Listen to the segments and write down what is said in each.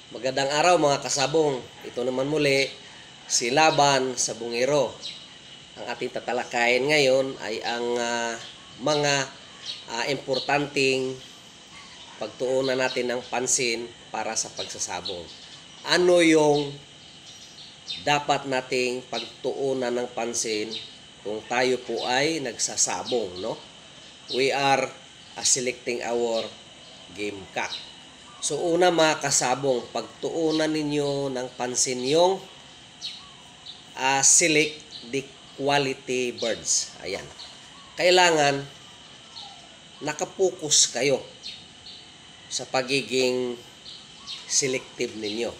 Magandang araw mga kasabong. Ito naman muli si Laban sa Bungiro. Ang ating tatalakayin ngayon ay ang mga importanteng pagtuunan natin ng pansin para sa pagsasabong. Ano yung dapat nating pagtuunan ng pansin kung tayo po ay nagsasabong, no? We are selecting our game cock. So una mga kasabong, pagtuunan ninyo ng pansin yung select the quality birds. Ayan. Kailangan nakapokus kayo sa pagiging selective ninyo.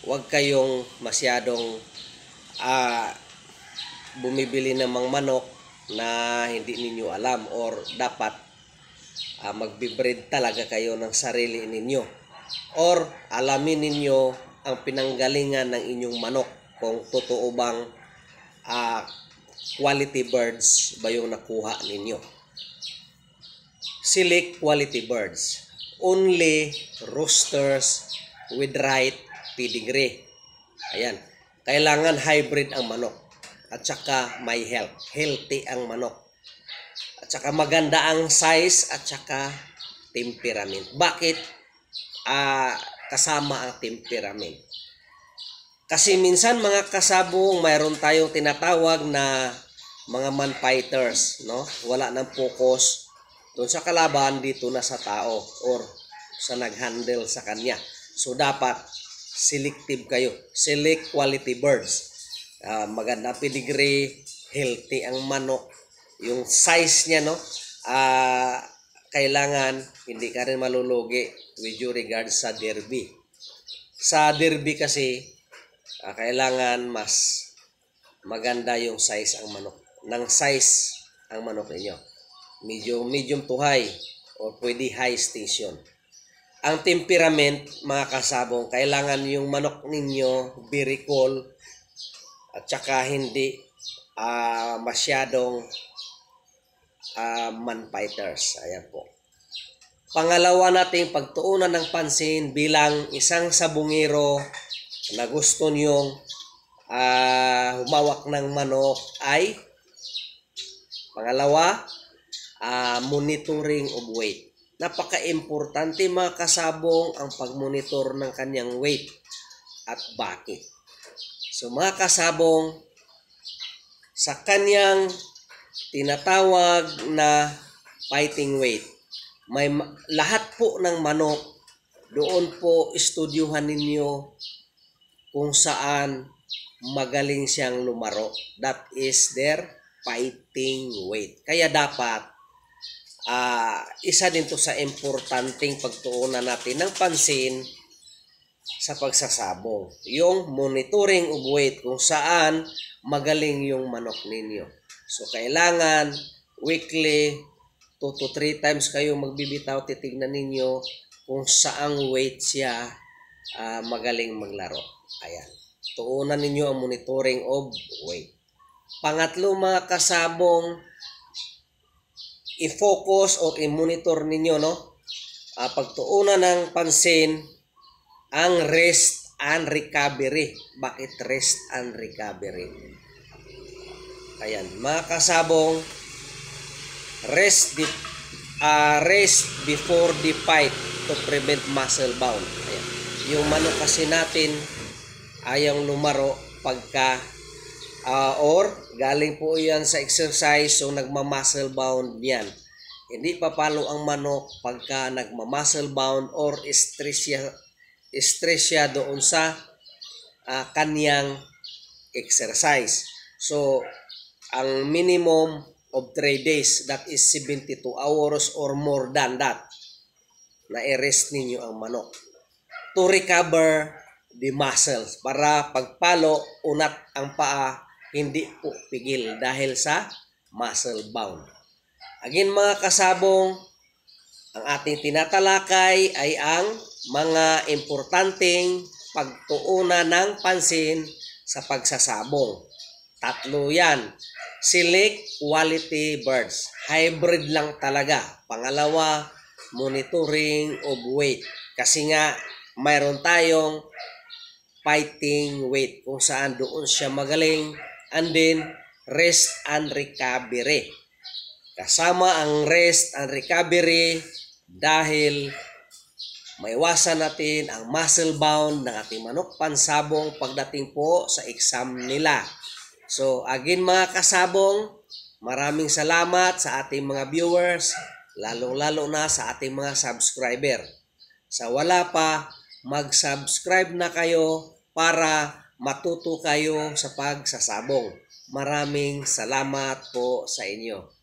Huwag kayong masyadong bumibili ng mga manok na hindi ninyo alam, or dapat magbe-breed talaga kayo ng sarili ninyo. Or alamin ninyo ang pinanggalingan ng inyong manok, kung totoo bang quality birds ba yung nakuha ninyo. Select quality birds. Only roosters with right pedigree. Ayan. Kailangan hybrid ang manok. At saka may health. Healthy ang manok. At saka maganda ang size at saka temperament. Bakit? Kasama ang temperament. Kasi minsan mga kasabong, mayroon tayong tinatawag na mga man-fighters, no? Wala nang focus doon sa kalaban, dito na sa tao or sa nag-handle sa kanya. So dapat selective kayo. Select quality birds. Maganda pedigree, healthy ang manok. Yung size niya, no? Kailangan hindi ka rin malulugi with due regards sa derby. Sa derby kasi, kailangan mas maganda yung size ang manok. Nang size ang manok ninyo. Medium to high or pwede high station. Ang temperament, mga kasabong, kailangan yung manok ninyo very cool at saka hindi masyadong man-fighters. Ayan po. Pangalawa nating pagtuunan ng pansin bilang isang sabungero na gusto niyong humawak ng manok ay pangalawa, monitoring of weight. Napaka-importante mga kasabong ang pag-monitor ng kanyang weight at bakit. So mga kasabong, sa kanyang tinatawag na fighting weight, may lahat po ng manok, doon po estudyuhan ninyo kung saan magaling siyang lumaro. That is their fighting weight. Kaya dapat isa din to sa importanteng pagtuunan natin ng pansin sa pagsasabong. Yung monitoring of weight, kung saan magaling yung manok ninyo. So kailangan weekly 2 to 3 times kayo magbibitaw, titignan ninyo kung saang weight siya magaling maglaro. Ayan. Tuunan ninyo ang monitoring of weight. Pangatlo mga kasabong, i-focus o i-monitor ninyo, no? Pagtuunan ng pansin ang rest and recovery. Bakit rest and recovery? Ayan, mga kasabong, rest before the fight to prevent muscle bound. Ayan. Yung manok kasi natin ayang lumaro pagka or galing po yan sa exercise, so nagma-muscle bound yan. Hindi papalo ang manok pagka nagma-muscle bound or stress siya doon sa kanyang exercise. So ang minimum of 3 days, that is 72 hours or more than that, na i-rest ninyo ang manok to recover the muscles, para pagpalo, unat ang paa, hindi po pigil dahil sa muscle bound. Again mga kasabong, ang ating tinatalakay ay ang mga importanteng pagtuunan ng pansin sa pagsasabong. Tatlo yan. Select quality birds. Hybrid lang talaga. Pangalawa, monitoring of weight. Kasi nga, mayroon tayong fighting weight kung saan doon siya magaling, and then rest and recovery. Kasama ang rest and recovery dahil maiwasan natin ang muscle bound ng ating manok pansabong pagdating po sa exam nila. So again mga kasabong, maraming salamat sa ating mga viewers, lalong-lalo na sa ating mga subscriber. Sa wala pa, mag-subscribe na kayo para matuto kayo sa pagsasabong. Maraming salamat po sa inyo.